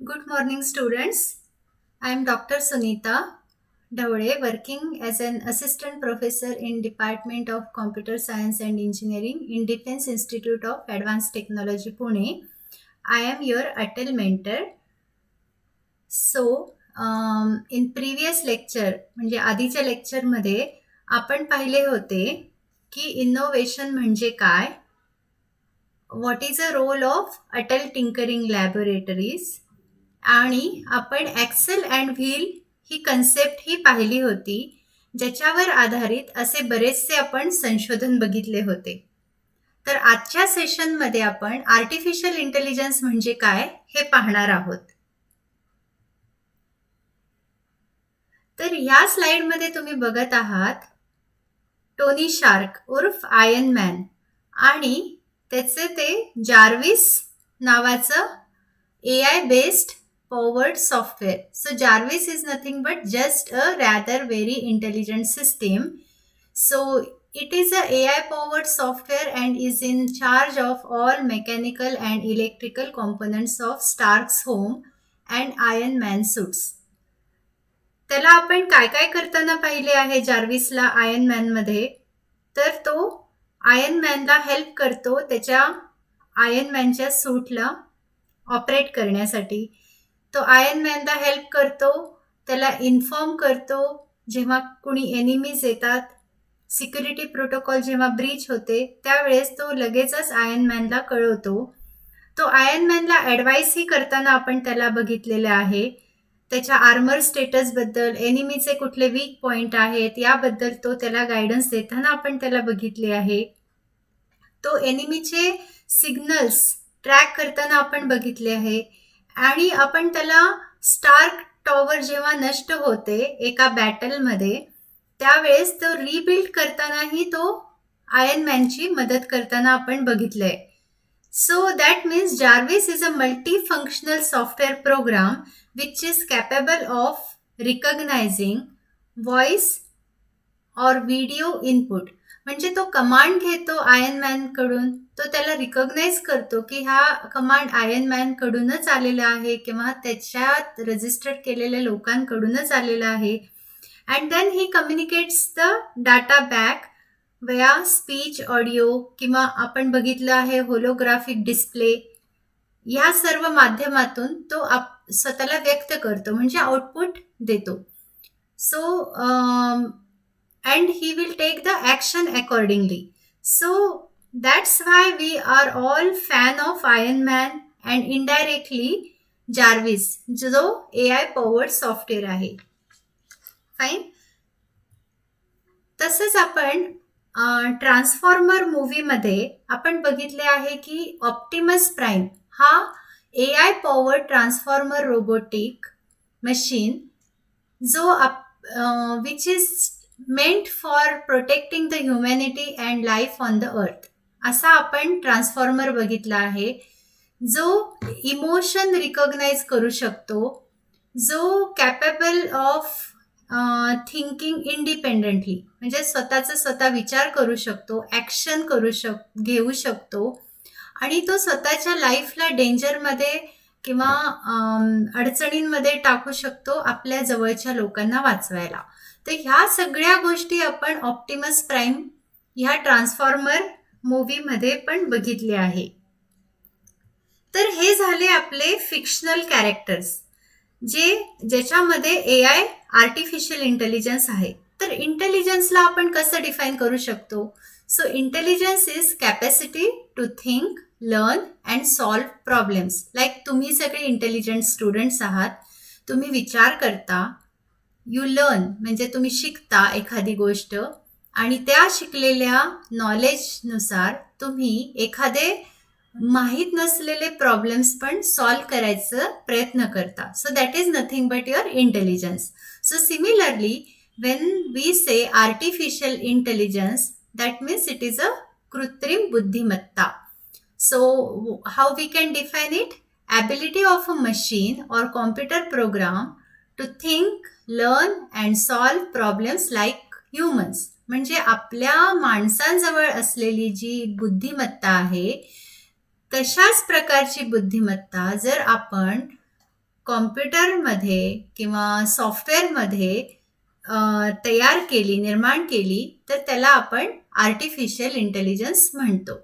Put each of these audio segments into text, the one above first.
Good morning, students. I am Dr. Sunita Dhawade, working as an assistant professor in Department of Computer Science and Engineering in Defense Institute of Advanced Technology, Pune. I am your Atal mentor. In previous lecture म्हणजे आधीच्या लेक्चरमध्ये आपण पाहिले होते की innovation म्हणजे काय, what is a role of Atal tinkering laboratories, आणि आपण ॲक्सेल अँड व्हील ही कन्सेप्ट ही पाहिली होती, ज्याच्यावर आधारित असे बरेचसे आपण संशोधन बघितले होते. तर आजच्या सेशनमध्ये आपण आर्टिफिशियल इंटेलिजन्स म्हणजे काय हे पाहणार आहोत. तर ह्या स्लाइडमध्ये तुम्ही बघत आहात टोनी शार्क उर्फ आयर्न मॅन आणि त्याचे ते जार्विस नावाचं AI based powered software. So Jarvis is nothing but just a rather very intelligent system. So it is a AI powered software and is in charge of all mechanical and electrical components of Stark's home and Iron Man suits. त्याला आपण काय काय करताना पाहिले आहे जार्विसला iron man मध्ये, तर तो आयर्न मॅनला हेल्प करतो त्याच्या आयर्न मॅनच्या सूटला ऑपरेट करण्यासाठी. तो आयर्न मॅनला हेल्प करतो, त्याला इन्फॉर्म करतो जेव्हा कुणी एनिमीज येतात, सिक्युरिटी प्रोटोकॉल जेव्हा ब्रीच होते त्यावेळेस तो लगेचच आयर्न मॅनला कळवतो. तो आयर्न मॅनला ॲडवाईसही करताना आपण त्याला बघितलेलं आहे. त्याच्या आर्मर स्टेटसबद्दल, एनिमीचे कुठले वीक पॉइंट आहेत याबद्दल तो त्याला गायडन्स देताना आपण त्याला बघितले आहे. तो एनिमीचे सिग्नल्स ट्रॅक करताना आपण बघितले आहे. आणि आपण त्याला स्टार्क टॉवर जेव्हा नष्ट होते एका बॅटलमध्ये त्यावेळेस तो रिबिल्ड करतानाही तो आयर्न मॅनची मदत करताना आपण बघितलंय. So that means Jarvis is a multi-functional software program which is capable of recognising voice और व्हिडिओ इनपुट. म्हणजे तो कमांड घेतो आयर्न मॅन कडून, तो त्याला रिकॉग्नाइज करतो की हा कमांड आयर्न मॅन कडूनच आलेला आहे किंवा त्याच्यात रजिस्टर्ड केलेल्या लोकांकडूनच आलेला आहे. And then he communicates the data back via speech, audio किंवा आपण बघितलं आहे होलोग्राफिक डिस्प्ले. ह्या सर्व माध्यमातून तो स्वतःला व्यक्त करतो म्हणजे आउटपुट देतो. So and he will take the action accordingly. So that's why we are all fan of Iron Man and indirectly Jarvis, जो AI powered software आहे. फाइन. तसंच आपण ट्रान्सफॉर्मर मूवीमध्ये आपण बघितले आहे की ऑप्टिमस प्राइम हा AI powered transformer robotic machine जो which is meant for protecting the humanity and life on the earth असा आपण ट्रान्सफॉर्मर बघितला आहे, जो इमोशन रिकॉग्नाइज करू शकतो, जो कॅपेबल ऑफ थिंकिंग इंडिपेंडेंटली म्हणजे स्वतःचा स्वतः विचार करू शकतो, ॲक्शन घेऊ शकतो आणि तो स्वतःच्या लाईफला डेंजरमध्ये किंवा अडचणींमध्ये टाकू शकतो आपल्या जवळच्या लोकांना वाचवायला. तर ह्या सगळ्या गोष्टी आपण ऑप्टिमस प्राइम ह्या ट्रान्सफॉर्मर मूवीमध्ये पण बघितले आहे. तर हे झाले आपले फिक्शनल कॅरेक्टर्स ज्याच्यामध्ये AI आर्टिफिशियल इंटेलिजन्स आहे. तर इंटेलिजन्सला आपण कसं डिफाईन करू शकतो? So intelligence is capacity to think, learn and solve problems. Like तुम्ही सगळे इंटेलिजंट स्टुडंट्स आहात, तुम्ही विचार करता, यू लर्न म्हणजे तुम्ही शिकता एखादी गोष्ट आणि त्या शिकलेल्या नॉलेजनुसार तुम्ही एखादे माहीत नसलेले प्रॉब्लेम्स पण सॉल्व करायचा प्रयत्न करता. So that is nothing but your intelligence. So similarly when we say artificial intelligence, that means it is a कृत्रिम बुद्धिमत्ता. So how we can define it? Ability of a machine or computer program to think, learn and solve problems like humans. म्हणजे आपल्या माणसांजवळ असलेली जी बुद्धिमत्ता आहे तशाच प्रकारची बुद्धिमत्ता जर आपण कॉम्प्युटरमध्ये किंवा सॉफ्टवेअरमध्ये तयार केली, निर्माण केली, तर त्याला आपण आर्टिफिशियल इंटेलिजन्स म्हणतो.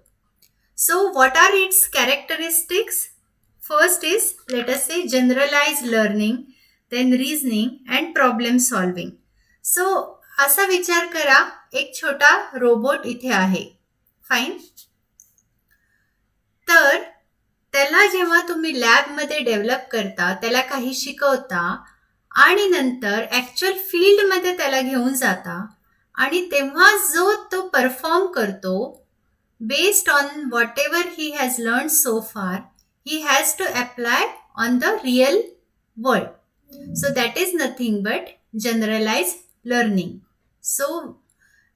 So what are its characteristics? First is, let us say, generalized learning, then reasoning and problem solving. So असा विचार करा, एक छोटा रोबोट इथे आहे. फाईन. तर त्याला जेव्हा तुम्ही लॅबमध्ये डेव्हलप करता, त्याला काही शिकवता आणि नंतर ॲक्च्युअल फील्डमध्ये त्याला घेऊन जाता आणि तेव्हा जो तो परफॉर्म करतो, based on whatever he has learned so far, he has to apply on the real world. So that is nothing but generalized learning. So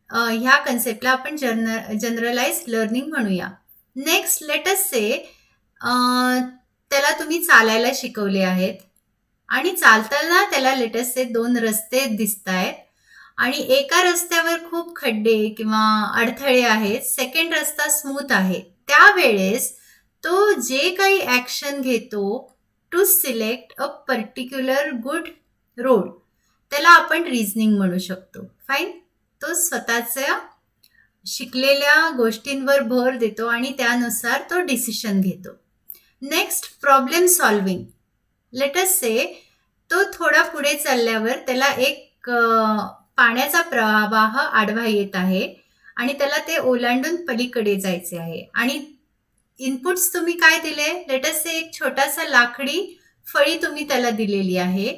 ह्या कन्सेप्टला आपण जनरलाइज्ड लर्निंग म्हणूया. नेक्स्ट, लेट अस से त्याला तुम्ही चालायला शिकवले आहेत आणि चालताना त्याला लेट अस से 2 रस्ते दिसत आहेत आणि एका रस्त्यावर खूप खड्डे किंवा अडथळे आहेत, सेकंड रस्ता स्मूथ आहे. त्यावेळेस तो जे काही ॲक्शन घेतो to select a particular good road, त्याला आपण रिझनिंग म्हणू शकतो. फाईन. तो स्वतःच्या शिकलेल्या गोष्टींवर भर देतो आणि त्यानुसार तो डिसिशन घेतो. Next, problem solving. Let us say तो थोडा पुढे चालल्यावर त्याला एक पाण्याचा प्रवाह आडवा येत आहे आणि त्याला ते ओलांडून पलीकडे जायचे आहे आणि इनपुट्स तुम्ही काय दिले, लेट अस से एक छोटासा लाकडी फळी तुम्ही त्याला दिलेली आहे,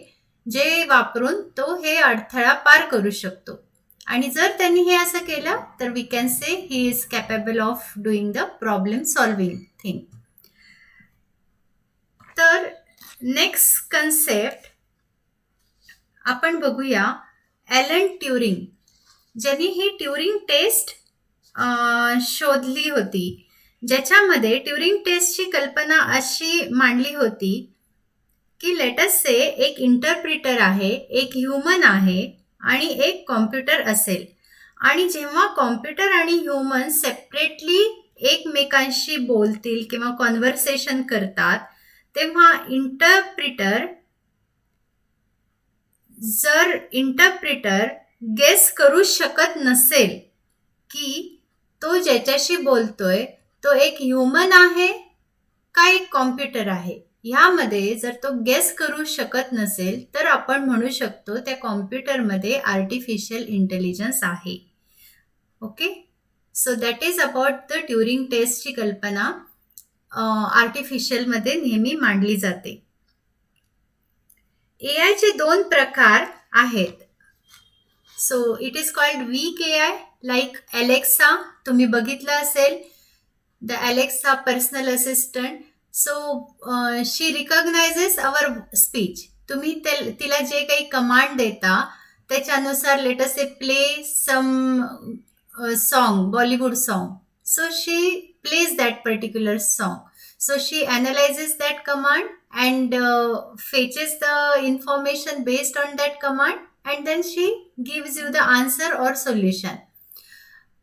जे वापरून तो हे अडथळा पार करू शकतो. आणि जर त्यांनी हे असं केलं तर we can say he is capable of doing the problem solving thing. तर नेक्स्ट कन्सेप्ट आपण बघूया, ॲलन ट्युरिंग, ज्यांनी ही ट्युरिंग टेस्ट शोधली होती, ज्याच्यामध्ये ट्युरिंग टेस्टची कल्पना अशी मांडली होती की लेट अस से एक इंटरप्रिटर आहे, एक ह्युमन आहे आणि एक कॉम्प्युटर असेल आणि जेव्हा कॉम्प्युटर आणि ह्युमन सेपरेटली एकमेकांशी बोलतील किंवा कॉन्व्हर्सेशन करतात, तेव्हा जर इंटरप्रिटर गेस करू शकत नसेल की तो ज्याच्याशी बोलतोय तो एक ह्युमन आहे का एक कॉम्प्युटर आहे, ह्यामध्ये जर तो गेस करू शकत नसेल तर आपण म्हणू शकतो त्या कॉम्प्युटरमध्ये आर्टिफिशियल इंटेलिजन्स आहे. Okay. So that is about the Turing टेस्टची कल्पना आर्टिफिशियलमध्ये नेहमी मांडली जाते. एआयचे 2 प्रकार आहेत. So it is called weak AI, like Alexa. तुम्ही बघितलं असेल, the Alexa personal assistant. So she recognises our speech. तुम्ही तिला जे काही कमांड देता त्याच्यानुसार let us say play some song, Bollywood song. So she plays that particular song. So she analyzes that command and fetches the information based on that command and then she gives you the answer or solution.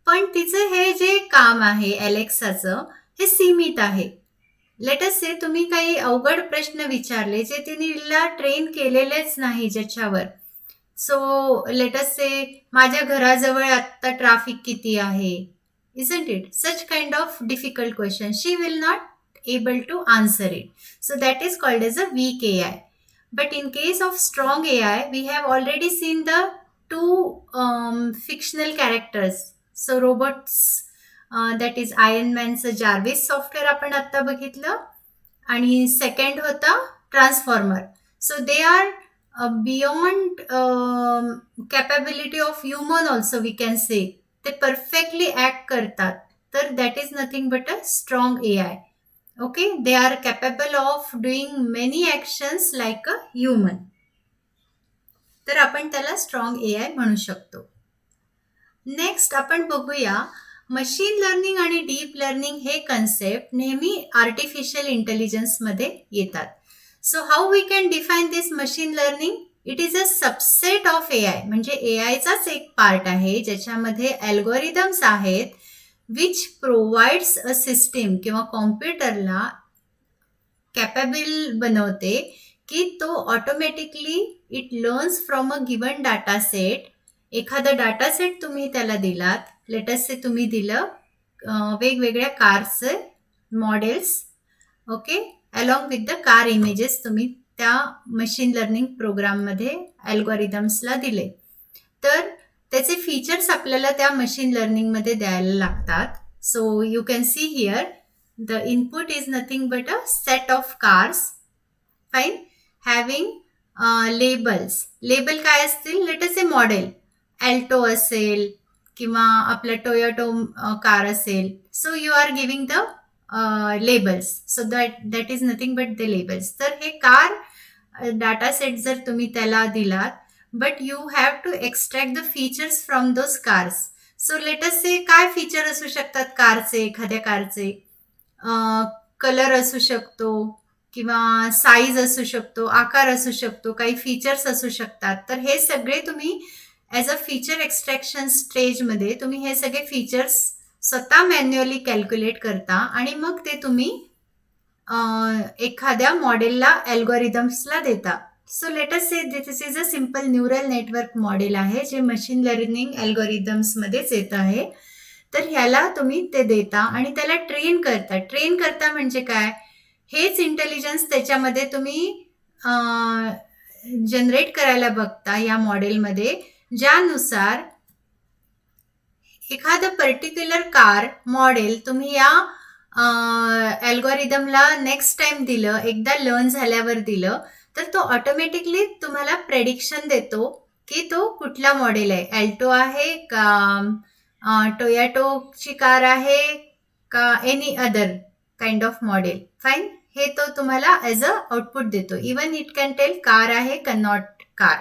पण तिचं हे जे काम आहे अलेक्साचं, हे सीमित आहे. Late us से तुम्ही काही अवघड प्रश्न विचारले जे तिला ट्रेन केलेलेच नाही ज्याच्यावर. सो लेट अस से माझ्या घराजवळ आत्ता ट्रॅफिक किती आहे, isn't it? Such kind of difficult question, she will not able to answer it. So that is called as a weak AI. But in case of strong AI, we have already seen the 2 fictional characters. So robots, that is Iron Man's Jarvis software आपण आता बघितलं आणि second होता transformer. So they are beyond capability of human also, we can say. ते perfectly act करतात. तर that is nothing but a strong AI. Okay. They are capable of doing many actions like a human. तर आपण त्याला strong AI म्हणू शकतो. Next आपण बघूया, मशीन लर्निंग आणि डीप लर्निंग हे कन्सेप्ट नेहमी आर्टिफिशियल इंटेलिजन्समध्ये येतात. So how we can define this machine learning? It is a subset of AI, म्हणजे एआयचाच एक पार्ट आहे ज्याच्यामध्ये अल्गोरिदम्स आहेत विच प्रोव्हाइड्स अ सिस्टीम किंवा कॉम्प्युटरला कॅपेबल बनवते की तो automatically it learns from a given data set. एखादा डाटा सेट तुम्ही त्याला दिलात, लेटस से तुम्ही दिलं वेगवेगळ्या कारचे models, okay, along with the car images तुम्ही त्या मशीन लर्निंग प्रोग्राममध्ये अल्गोरिदम्सला दिले. तर त्याचे फीचर्स आपल्याला त्या मशीन लर्निंगमध्ये द्यायला लागतात. So you can see here the input is nothing but a set of cars, fine, having labels. Label काय असतील? Let us a model, Alto असेल किंवा आपला टोयोटो कार असेल. So you are giving the labels. So that is nothing but the labels. तर हे car data set जर तुम्ही त्याला दिलात, but you have to extract the features from those cars. So let us से काय feature असू शकतात कारचे, एखाद्या कारचे कलर असू शकतो किंवा साईज असू शकतो, आकार असू शकतो, काही फीचर्स असू शकतात. तर हे सगळे तुम्ही ॲज अ फीचर एक्स्ट्रॅक्शन स्टेजमध्ये तुम्ही हे सगळे फीचर्स स्वतः मॅन्युअली कॅल्क्युलेट करता आणि मग ते तुम्ही एखाद्या मॉडेलला अल्गोरिदम्सला देता. So let us say this is a simple neural network model आहे जे मशीन लर्निंग अल्गोरिदम्समध्येच येत आहे. तर ह्याला तुम्ही ते देता आणि त्याला ट्रेन करता. ट्रेन करता म्हणजे काय? हेच इंटेलिजन्स त्याच्यामध्ये तुम्ही जनरेट करायला बघता या मॉडेलमध्ये, ज्यानुसार एखादं पर्टिक्युलर कार मॉडेल तुम्ही या अल्गोरिदमला नेक्स्ट टाइम दिलं, एकदा लर्न झाल्यावर दिलं, तर तो ऑटोमॅटिकली तुम्हाला प्रेडिक्शन देतो की तो कुठला मॉडेल आहे, अल्टो आहे का टोयोटोची कार आहे का any other kind of model. Fine, हे तो तुम्हाला ॲज अ आउटपुट देतो. Even it can tell car आहे का नॉट कार.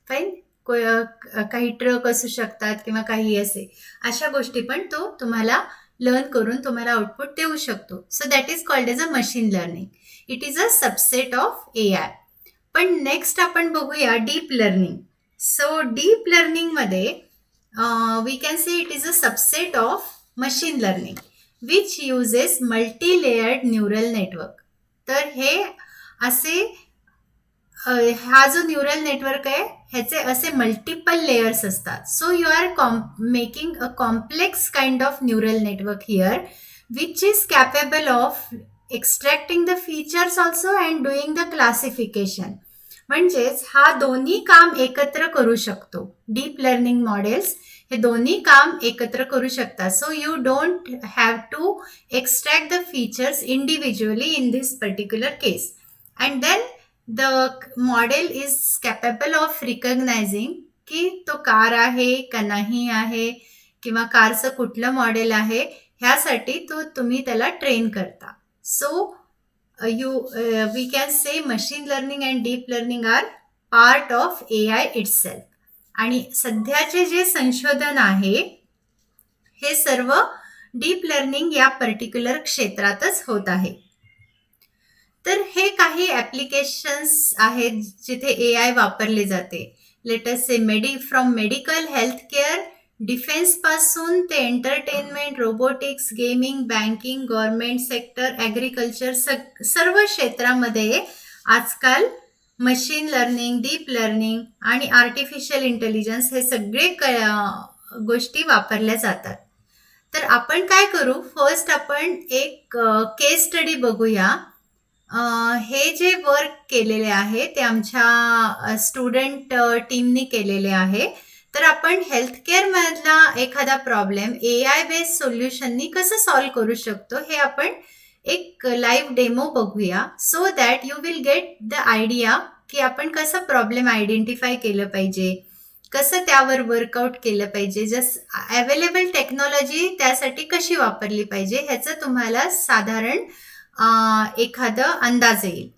फाईन, काही ट्रक असू शकतात किंवा काही असे, अशा गोष्टी पण तो तुम्हाला लर्न करून तुम्हाला आउटपुट देऊ शकतो. So that is called as a machine learning. It is a subset of AI. पण नेक्स्ट आपण बघूया डीप लर्निंग. सो डीप लर्निंगमध्ये we can say it is a subset of machine learning which uses multi layered neural network. तर हे असे हा जो neural network आहे ह्याचे असे मल्टिपल लेयर्स असतात. So you are making a complex kind of neural network here which is capable of extracting the features also and doing the classification. म्हणजेच हा दोन्ही काम एकत्र करू शकतो. डीप लर्निंग मॉडेल्स हे दोन्ही काम एकत्र करू शकतात. So you don't have to extract the features individually in this particular case. And then the model is capable of recognizing की तो कार आहे का नाही आहे किंवा कारचं कुठलं मॉडेल आहे, ह्यासाठी तो तुम्ही त्याला ट्रेन करता. So we can say machine learning and deep learning are part of AI itself. आणि सध्याचे जे संशोधन आहे हे सर्व डीप लर्निंग या पर्टिक्युलर क्षेत्रातच होत आहे. तर हे काही ॲप्लिकेशन्स आहेत जिथे AI वापरले जाते. Late us say from medical, health care, defence पासून ते entertainment, robotics, gaming, banking, government sector, agriculture, सर्व क्षेत्रामध्ये आजकाल मशीन लर्निंग, डीप लर्निंग आणि आर्टिफिशियल इंटेलिजन्स हे सगळे गोष्टी वापरल्या जातात. तर आपण काय करू, फर्स्ट आपण एक केस स्टडी बघूया. हे जे वर्क केलेले आहे ते आमच्या स्टुडंट टीमनी केलेले आहे. तर आपण हेल्थकेअर मधला एखादा प्रॉब्लेम AI बेस्ड सोल्युशननी कसं सॉल्व्ह करू शकतो हे आपण एक लाईव्ह डेमो बघूया. So that you will get the idea की आपण कसं प्रॉब्लेम आयडेंटिफाय केलं पाहिजे, कसं त्यावर वर्कआउट केलं पाहिजे, जसं अवेलेबल टेक्नॉलॉजी त्यासाठी कशी वापरली पाहिजे ह्याचं तुम्हाला साधारण एखादं अंदाज येईल.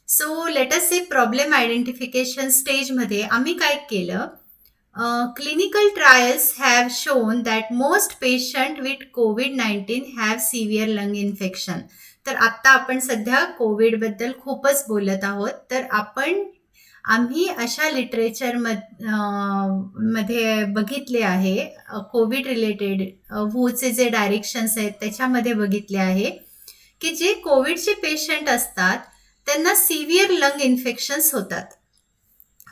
सो लेट अस से प्रॉब्लेम आयडेंटिफिकेशन स्टेजमध्ये आम्ही काय केलं, clinical trials have shown that most patient with COVID-19 have severe lung infection. तर आत्ता आपण सध्या कोविडबद्दल खूपच बोलत आहोत. तर आम्ही अशा लिटरेचर मध्ये बघितले आहे, कोविड रिलेटेड वूचे जे डायरेक्शन्स आहेत त्याच्यामध्ये बघितले आहे की जे कोविडचे पेशंट असतात त्यांना सिव्हिअर लंग इन्फेक्शन्स होतात.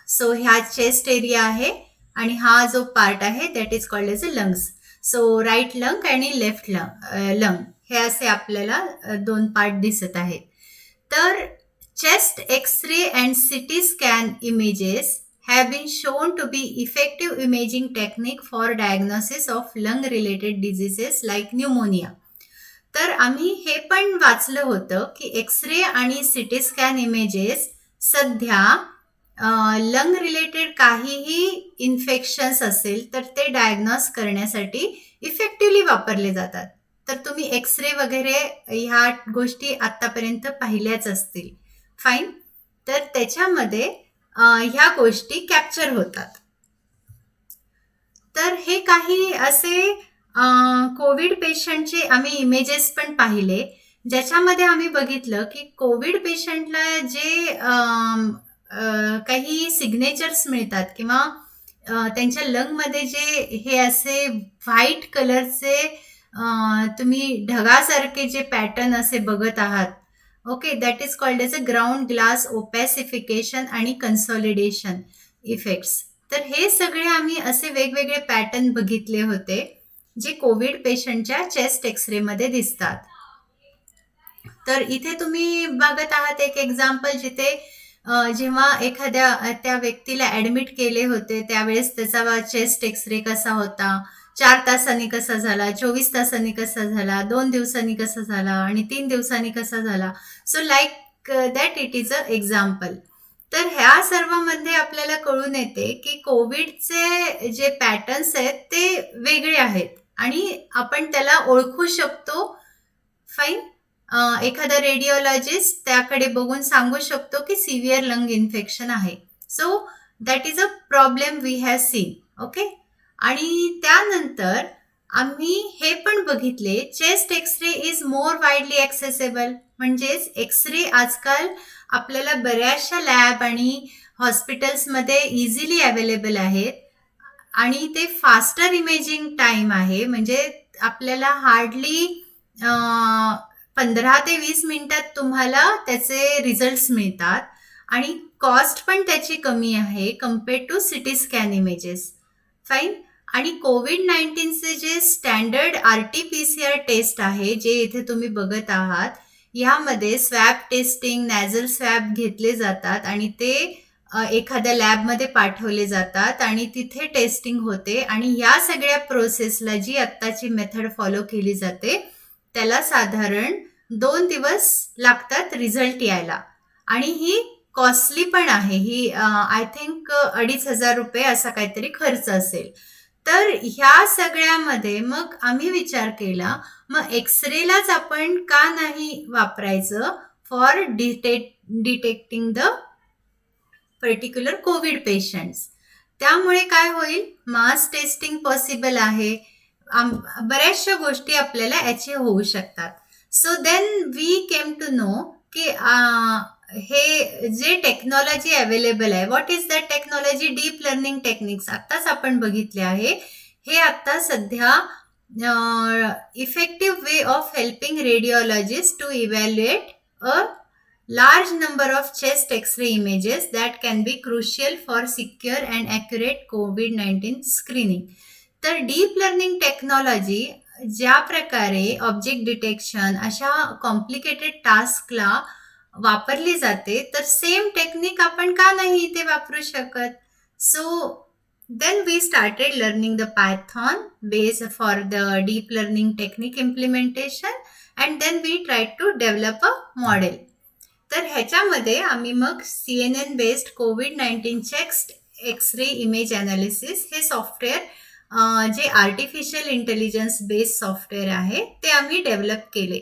सो ह्या चेस्ट एरिया आहे आणि हा जो पार्ट आहे that is called as a lungs. So right lung आणि लेफ्ट लंग हे असे आपल्याला दोन पार्ट दिसत आहेत. तर chest X-ray and CT scan images have been shown to be effective imaging technique for diagnosis of lung related diseases like pneumonia. तर आम्ही हे पण वाचलं होतं की एक्सरे आणि सीटी स्कॅन इमेजेस सध्या लंग रिलेटेड काहीही इन्फेक्शन्स असेल तर ते डायग्नोस करण्यासाठी इफेक्टिव्हली वापरले जातात. तर तुम्ही एक्सरे वगैरे ह्या गोष्टी आतापर्यंत पाहिल्याच असतील. फाईन. तर त्याच्यामध्ये ह्या गोष्टी कॅप्चर होतात. तर हे काही असे कोविड पेशंटचे आम्ही इमेजेस पण पाहिले, ज्याच्यामध्ये आम्ही बघितलं की कोविड पेशंटला जे काही सिग्नेचर्स मिळतात किंवा त्यांच्या लंगमध्ये जे हे असे व्हाईट कलरचे तुम्ही ढगासारखे जे पॅटर्न असे बघत आहात, okay, that is called as a ground glass opacification and consolidation effects. तर हे सगळे आम्ही असे वेगवेगळे पॅटर्न बघितले होते जे कोविड पेशंटच्या चेस्ट एक्सरे मध्ये दिसतात. तर इथे तुम्ही बघत आहात एक एक्झाम्पल जिथे जेव्हा एखाद्या त्या व्यक्तीला ऍडमिट केले होते त्यावेळेस त्याचा चेस्ट एक्सरे कसा होता, 4 तासांनी कसा झाला, 24 तासांनी कसा झाला, 2 दिवसांनी कसा झाला आणि 3 दिवसांनी कसा झाला. So like that it is a example. तर ह्या सर्वांमध्ये आपल्याला कळून येते की कोविडचे जे पॅटर्न्स आहेत ते वेगळे आहेत आणि आपण त्याला ओळखू शकतो. फाईन. एखादा रेडिओलॉजिस्ट त्याकडे बघून सांगू शकतो की सिव्हिअर लंग इन्फेक्शन आहे. So that is a problem we have seen. Okay. आणि त्यानंतर आम्ही हे पण बघितले chest x-ray is more widely accessible. म्हणजेच एक्सरे आजकाल आपल्याला बऱ्याचशा लॅब आणि हॉस्पिटल्समध्ये इझिली अवेलेबल आहेत आणि ते फास्टर इमेजिंग टाइम आहे. म्हणजे आपल्याला हार्डली 15 ते 20 मिनिटात तुम्हाला त्याचे रिझल्ट्स मिळतात आणि कॉस्ट पण त्याची कमी आहे compared to CT scan images. Fine. आणि कोविड-19चे जे स्टँडर्ड RT-PCR टेस्ट आहे जे इथे तुम्ही बघत आहात, यामध्ये स्वॅब टेस्टिंग, नॅझल स्वॅब घेतले जातात आणि ते एखाद्या लॅबमध्ये पाठवले जातात आणि तिथे टेस्टिंग होते आणि या सगळ्या प्रोसेसला जी आत्ताची मेथड फॉलो केली जाते त्याला साधारण 2 दिवस लागतात रिझल्ट यायला आणि ही कॉस्टली पण आहे. ही आय थिंक 2,500 रुपये असा काहीतरी खर्च असेल. तर ह्या सगळ्यामध्ये मग आम्ही विचार केला, मग एक्सरेलाच आपण का नाही वापरायचं for detecting the particular Covid patients. त्यामुळे काय होईल, मास टेस्टिंग पॉसिबल आहे, बऱ्याचशा गोष्टी आपल्याला याचे होऊ शकतात. So then we came to know की हे जे टेक्नॉलॉजी अवेलेबल आहे, what is that technology? Deep learning techniques आत्ताच आपण बघितले आहे. हे आत्ता सध्या effective way of helping radiologist to evaluate a large number of chest X-ray images that can be crucial for secure and accurate COVID-19 screening. तर deep learning technology ज्या प्रकारे ऑब्जेक्ट डिटेक्शन अशा कॉम्प्लिकेटेड टास्कला वापरली जाते, तर सेम टेक्निक आपण का नाही ते वापरू शकत? So then we started learning the Python base for the deep learning technique implementation and then we tried to develop a model. तर ह्याच्यामध्ये आम्ही मग CNN बेस्ड कोविड-19 चेस्ट एक्सरे इमेज अनालिसिस हे सॉफ्टवेअर जे आर्टिफिशियल इंटेलिजन्स बेस्ड सॉफ्टवेअर आहे ते आम्ही develop केले.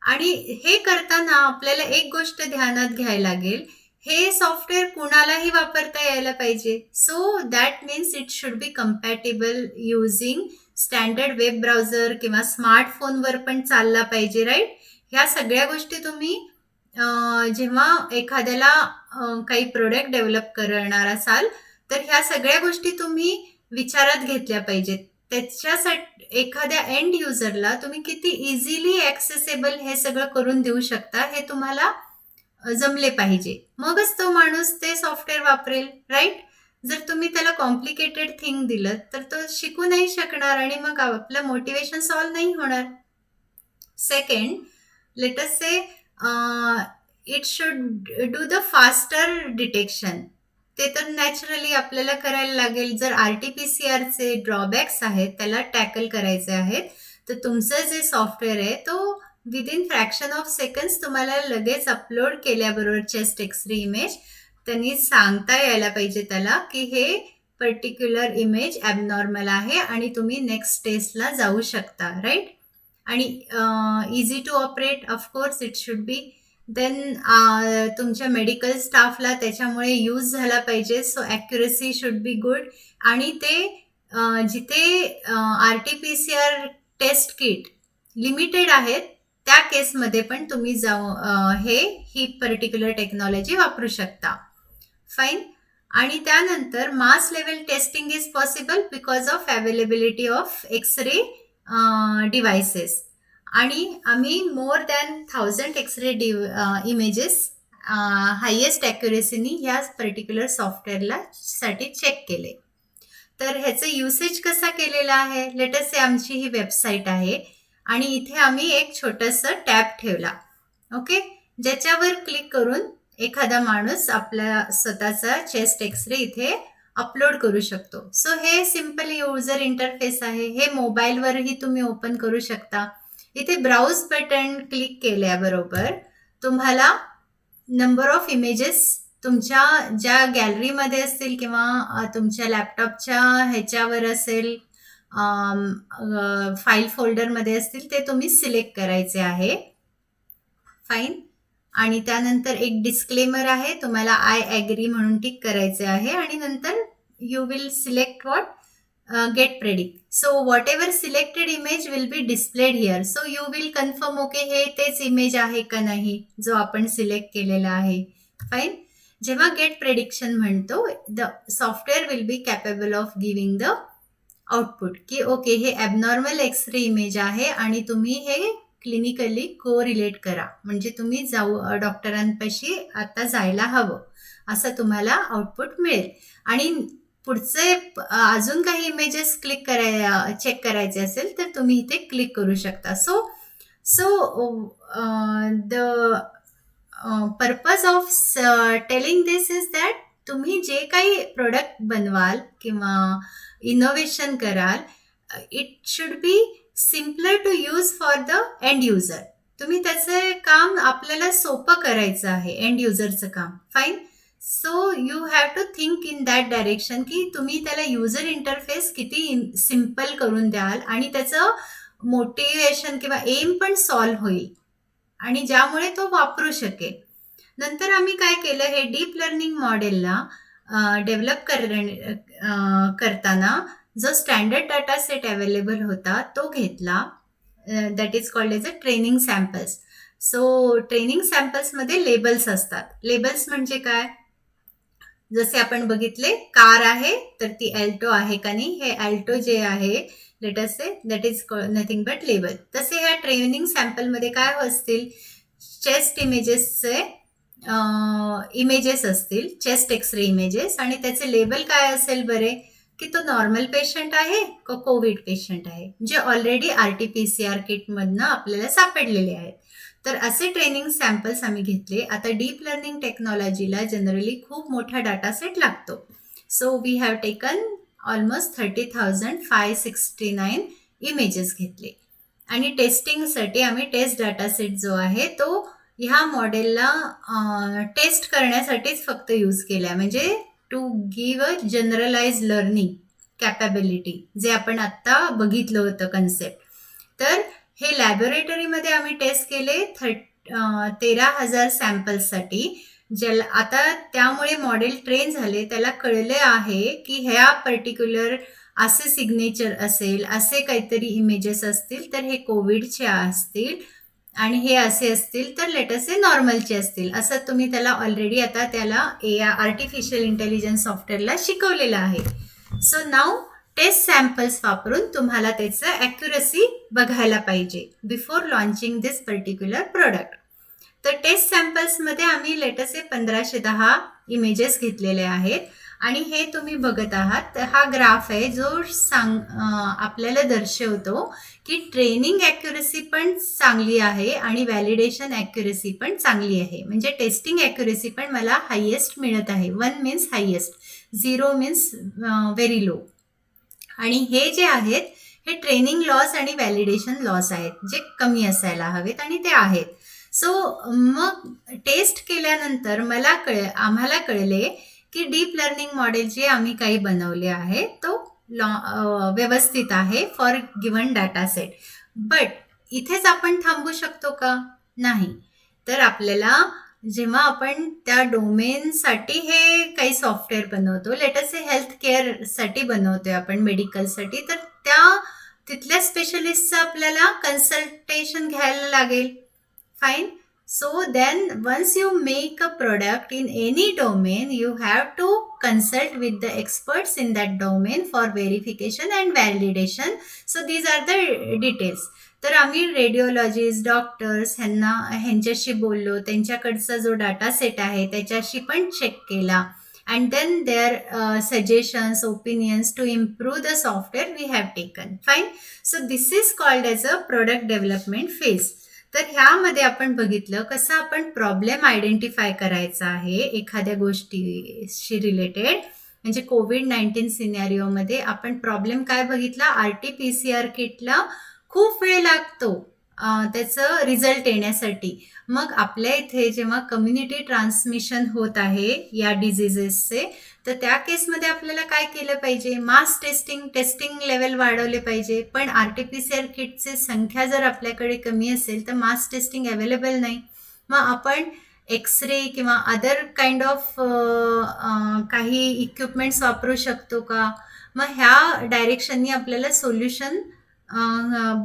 आणि हे करताना आपल्याला एक गोष्ट ध्यानात घ्यायला लागेल, हे सॉफ्टवेअर कुणालाही वापरता यायला पाहिजे. So that means it should B compatible using standard web browser किंवा स्मार्टफोनवर पण चालला पाहिजे, राईट? ह्या सगळ्या गोष्टी तुम्ही जेव्हा एखाद्याला काही प्रोडक्ट डेव्हलप करणार असाल तर ह्या सगळ्या गोष्टी तुम्ही विचारात घेतल्या पाहिजेत. त्याच्यासाठी एखाद्या एंड युजरला तुम्ही किती इझिली ॲक्सेसेबल हे सगळं करून देऊ शकता हे तुम्हाला जमले पाहिजे, मगच तो माणूस ते सॉफ्टवेअर वापरेल, राईट? जर तुम्ही त्याला कॉम्प्लिकेटेड थिंग दिलं तर तो शिकू नाही शकणार आणि मग आपलं मोटिवेशन सॉल्व नाही होणार. Second, late us say it should do the faster detection. ते तर नॅचरली आपल्याला करायला लागेल. जर RT-PCR ड्रॉबॅक्स आहेत त्याला टॅकल करायचे आहेत, तर तुमचं जे सॉफ्टवेअर आहे तो विदिन फ्रॅक्शन ऑफ सेकंड्स तुम्हाला लगेच अपलोड केल्याबरोबर चेस्ट एक्सरे इमेज त्यांनी सांगता यायला पाहिजे त्याला की हे पर्टिक्युलर इमेज ॲबनॉर्मल आहे आणि तुम्ही नेक्स्ट टेस्टला जाऊ शकता, राईट? आणि easy to operate, of course it should be. Then तुमच्या मेडिकल स्टाफला त्याच्यामुळे यूज झाला पाहिजे, so accuracy should be good. आणि ते जिथे RT-PCR टेस्ट किट लिमिटेड आहेत त्या केसमध्ये पण तुम्ही ही पर्टिक्युलर टेक्नॉलॉजी वापरू शकता. फाईन. आणि त्यानंतर mass level testing is possible because of availability of X-ray devices. आणि आम्ही more than 1000 X-ray images highest ॲक्युरेसीनी ह्या पर्टिक्युलर सॉफ्टवेअरला साठी चेक केले. तर ह्याचं युसेज कसा केलेला आहे? लेटेस्ट आमची ही वेबसाईट आहे आणि इथे आम्ही एक छोटंसं टॅब ठेवला, ओके, ज्याच्यावर क्लिक करून एखादा माणूस आपला स्वतःचा चेस्ट एक्सरे इथे अपलोड करू शकतो. सो हे सिम्पल युजर इंटरफेस आहे. हे मोबाईलवरही तुम्ही ओपन करू शकता. इथे ब्राउज बटन क्लिक केल्याबरोबर तुम्हाला नंबर ऑफ इमेजेस तुमच्या ज्या गॅलरीमध्ये असतील किंवा तुमच्या लॅपटॉपच्या ह्याच्यावर असेल, फाईल फोल्डरमध्ये असतील, ते तुम्ही सिलेक्ट करायचे आहे. फाईन. आणि त्यानंतर एक डिस्क्लेमर आहे, तुम्हाला आय ॲग्री म्हणून टिक करायचे आहे आणि नंतर you will select what get predict. So whatever selected image will be displayed here. So you will confirm okay हे तेच इमेज आहे का नाही जो आपण सिलेक्ट केलेला आहे. फाईन. जेव्हा गेट प्रेडिक्शन म्हणतो, the software will be capable of giving the output की ओके हे ॲबनॉर्मल एक्सरे इमेज आहे आणि तुम्ही हे क्लिनिकली कोरिलेट करा, म्हणजे तुम्ही डॉक्टरांपाशी आता जायला हवं, असं तुम्हाला आउटपुट मिळेल. आणि पुढचे अजून काही इमेजेस चेक करायचे असेल तर तुम्ही इथे क्लिक करू शकता. The purpose of telling this is that तुम्ही जे काही प्रोडक्ट बनवाल किंवा इनोव्हेशन कराल, it should be simpler to use for the end user. तुम्ही त्याचं काम आपल्याला सोपं करायचं आहे, एंड युजरचं काम. Fine. So you have to think in that direction की तुम्ही त्याला युजर इंटरफेस किती सिम्पल करून द्याल आणि त्याचं मोटिवेशन किंवा एम पण सॉल्व्ह होईल आणि ज्यामुळे तो वापरू शकेल. नंतर आम्ही काय केलं, हे डीप लर्निंग मॉडेलला डेव्हलप करताना जो स्टँडर्ड डाटा सेट अवेलेबल होता तो घेतला, that is called as a training samples. So training सॅम्पल्समध्ये लेबल्स असतात. लेबल्स म्हणजे काय? जसे आपण बघितले, कार आहे तर ती अल्टो आहे का नाही, हे अल्टो जे आहे late us say that is nothing but label. तसे ह्या ट्रेनिंग सॅम्पलमध्ये काय असतील, चेस्ट इमेजेसचे इमेजेस असतील, चेस्ट एक्सरे इमेजेस, आणि त्याचे लेबल काय असेल बरे, की तो नॉर्मल पेशंट आहे का कोविड पेशंट आहे, जे ऑलरेडी RT-PCR किटमधनं आपल्याला सापडलेले आहेत. तर असे ट्रेनिंग सॅम्पल्स आम्ही घेतले. आता डीप लर्निंग टेक्नॉलॉजीला जनरली खूप मोठा डाटा सेट लागतो. So we have taken almost 30,569 images घेतले आणि टेस्टिंगसाठी आम्ही टेस्ट डाटा सेट जो आहे तो ह्या मॉडेलला टेस्ट करण्यासाठीच फक्त यूज केला, म्हणजे to give a generalize learning capability, जे आपण आत्ता बघितलं होतं कन्सेप्ट. तर हे लॅबोरेटरीमध्ये आम्ही टेस्ट केले 13,000 सॅम्पल्ससाठी. ज्याला आता त्यामुळे मॉडेल ट्रेन झाले, त्याला कळले आहे की ह्या पर्टिक्युलर असे सिग्नेचर असेल, असे काहीतरी इमेजेस असतील तर हे कोविडचे असतील आणि हे असे असतील तर लेटेस्ट नॉर्मलचे असतील, असं तुम्ही त्याला ऑलरेडी आता त्याला आर्टिफिशियल इंटेलिजन्स सॉफ्टवेअरला शिकवलेलं आहे. सो नाऊ टेस्ट सॅम्पल्स वापरून तुम्हाला त्याचं ॲक्युरसी बघायला पाहिजे बिफोर लॉन्चिंग दिस पर्टिक्युलर प्रोडक्ट. तर टेस्ट सॅम्पल्समध्ये आम्ही लेटेस्ट 1510 इमेजेस घेतलेले आहेत आणि हे तुम्ही बघत आहात. हा ग्राफ आहे जो आपल्याला दर्शवतो की ट्रेनिंग ॲक्युरसी पण चांगली आहे आणि व्हॅलिडेशन ॲक्युरसी पण चांगली आहे. म्हणजे टेस्टिंग ॲक्युरसी पण मला हायेस्ट मिळत आहे. 1 means highest, 0 means very low. आणि हे जे आहेत हे ट्रेनिंग लॉस आणि व्हॅलिडेशन लॉस आहेत जे कमी असायला हवेत आणि ते आहेत. सो मग टेस्ट केल्यानंतर आम्हाला कळले की डीप लर्निंग मॉडेल जे आम्ही काही बनवले आहे तो व्यवस्थित आहे for given data set. But इथेच आपण थांबू शकतो का? नाही. तर आपल्याला जेव्हा आपण त्या डोमेनसाठी हे काही सॉफ्टवेअर बनवतो, लेटस से हेल्थ केअरसाठी बनवतोय आपण, मेडिकलसाठी, तर तिथल्या स्पेशलिस्टचं आपल्याला कन्सल्टेशन घ्यायला लागेल. Fine. So then once you make a product in any domain, you have to consult with the experts in that domain for verification and validation. So these are the details. तर आम्ही radiologist, doctors ह्यांच्याशी बोललो, त्यांच्याकडचा जो data set आहे त्याच्याशी पण check केला. And then their suggestions, opinions to improve the software we have taken. Fine. So this is called as a product development phase. तर ह्यामध्ये आपण बघितलं कसं आपण प्रॉब्लेम आयडेंटिफाय करायचा आहे एखाद्या गोष्टीशी रिलेटेड. म्हणजे कोविड-19 सिनॅरिओमध्ये आपण प्रॉब्लेम काय बघितला? RT-PCR किटला खूप वेळ लागतो त्याचं रिझल्ट येण्यासाठी. मग आपल्या इथे जेव्हा कम्युनिटी ट्रान्समिशन होत आहे या डिझिजेसचे, तर त्या केसमध्ये आपल्याला काय केलं पाहिजे? मास टेस्टिंग लेवल वाढवले पाहिजे. पण RT-PCR किटची संख्या जर आपल्याकडे कमी असेल तर मास टेस्टिंग अवेलेबल नाही. मग आपण एक्सरे किंवा अदर काइंड ऑफ काही इक्विपमेंट्स वापरू शकतो का? मग ह्या डायरेक्शननी आपल्याला सोल्युशन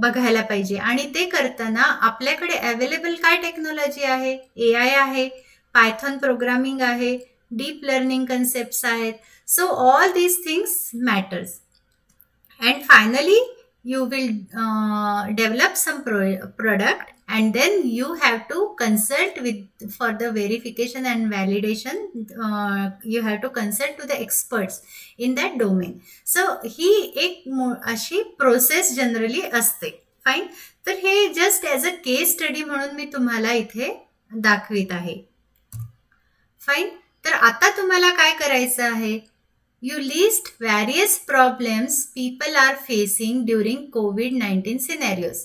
बघायला पाहिजे. आणि ते करताना आपल्याकडे अवेलेबल काय टेक्नॉलॉजी आहे? AI आहे, पायथॉन प्रोग्रामिंग आहे, डीप लर्निंग कन्सेप्ट्स आहेत. So all these things matters. And finally you will develop some product and then you have to consult for the verification and validation. You have to consult to the experts in that domain. So ही एक अशी process generally असते. Fine. तर हे just as a case study म्हणून मी तुम्हाला इथे दाखवित आहे. फाईन. तर आता तुम्हाला काय करायचं आहे? You list various problems people are facing during COVID-19 scenarios.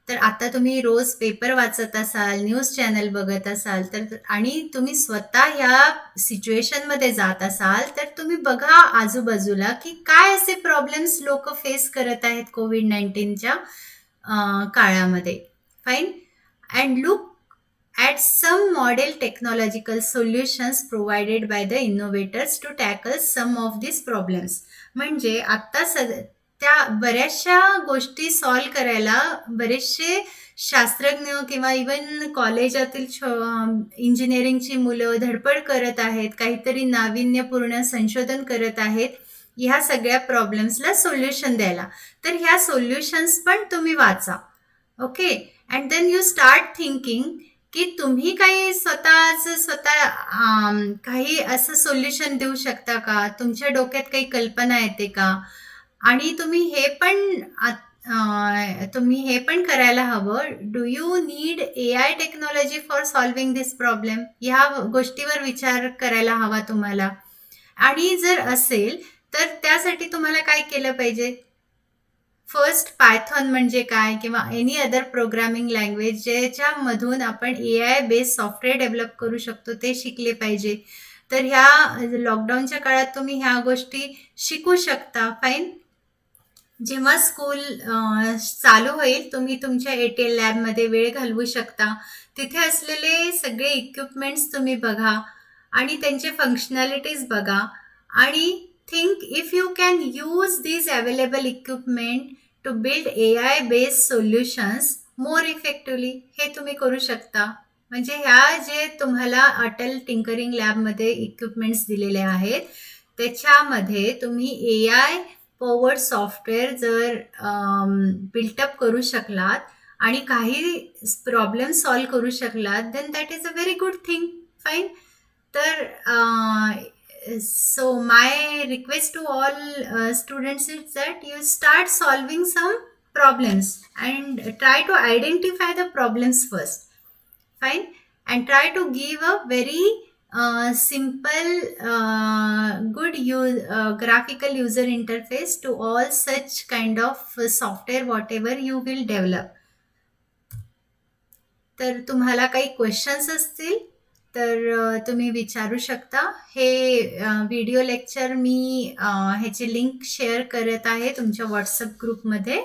तर आता तुम्ही रोज पेपर वाचत असाल, न्यूज चॅनल बघत असाल तर आणि तुम्ही स्वतः ह्या सिच्युएशनमध्ये जात असाल तर तुम्ही बघा आजूबाजूला की काय असे प्रॉब्लेम्स लोक फेस करत आहेत कोविड-19च्या काळामध्ये. Fine. And look at some model technological solutions provided by the innovators to tackle some of these problems. म्हणजे आता त्या बऱ्याचशा गोष्टी सॉल्व करायला बरेचसे शास्त्रज्ञ किंवा इवन कॉलेजातील इंजिनिअरिंगची मुलं धडपड करत आहेत, काहीतरी नाविन्यपूर्ण संशोधन करत आहेत ह्या सगळ्या प्रॉब्लेम्सला सोल्युशन द्यायला. तर ह्या सोल्युशन्स पण तुम्ही वाचा. Okay. And then you start thinking की तुम्ही काही स्वतः काही असं सोल्युशन देऊ शकता का? तुमच्या डोक्यात काही कल्पना येते का? आणि तुम्ही हे पण करायला हवं. Do you need AI technology for solving this problem? ह्या गोष्टीवर विचार करायला हवा तुम्हाला. आणि जर असेल तर त्यासाठी तुम्हाला काय केलं पाहिजे? फर्स्ट पायथॉन म्हणजे काय किंवा एनी अदर प्रोग्रामिंग लँग्वेज ज्याच्यामधून आपण AI बेस्ड सॉफ्टवेअर डेव्हलप करू शकतो ते शिकले पाहिजे. तर ह्या लॉकडाऊनच्या काळात तुम्ही ह्या गोष्टी शिकू शकता. फाईन. जेव्हा स्कूल चालू होईल तुम्ही तुमच्या ATL लॅबमध्ये वेळ घालवू शकता. तिथे असलेले सगळे इक्विपमेंट्स तुम्ही बघा आणि त्यांचे फंक्शनॅलिटीज बघा आणि think if you can use these available equipment to build AI based solutions more effectively. हे तुम्ही करू शकता. म्हणजे ह्या जे तुम्हाला अटल टिंकरिंग लॅबमध्ये इक्विपमेंट्स दिलेले आहेत त्याच्यामध्ये तुम्ही AI पॉवर्ड सॉफ्टवेअर जर बिल्टअप करू शकलात आणि काही प्रॉब्लेम सॉल्व्ह करू शकलात, then that is a very good thing. Fine. तर so my request to all students is that you start solving some problems and try to identify the problems first. Fine. And try to give a very simple good graphical user interface to all such kind of software whatever you will develop. तर तुम्हाला काही questions असतील तर तुम्ही विचारू शकता. हे video lecture मी ह्याची लिंक शेअर करत आहे तुमच्या व्हॉट्सअप ग्रुपमध्ये.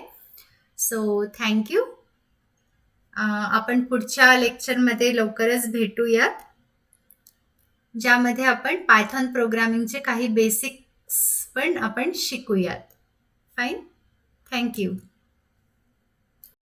So thank you. आपण पुढच्या लेक्चरमध्ये लवकरच भेटूयात, ज्यामध्ये आपण पायथॉन प्रोग्रामिंगचे काही बेसिक्स पण आपण शिकूयात. फाईन. थँक्यू.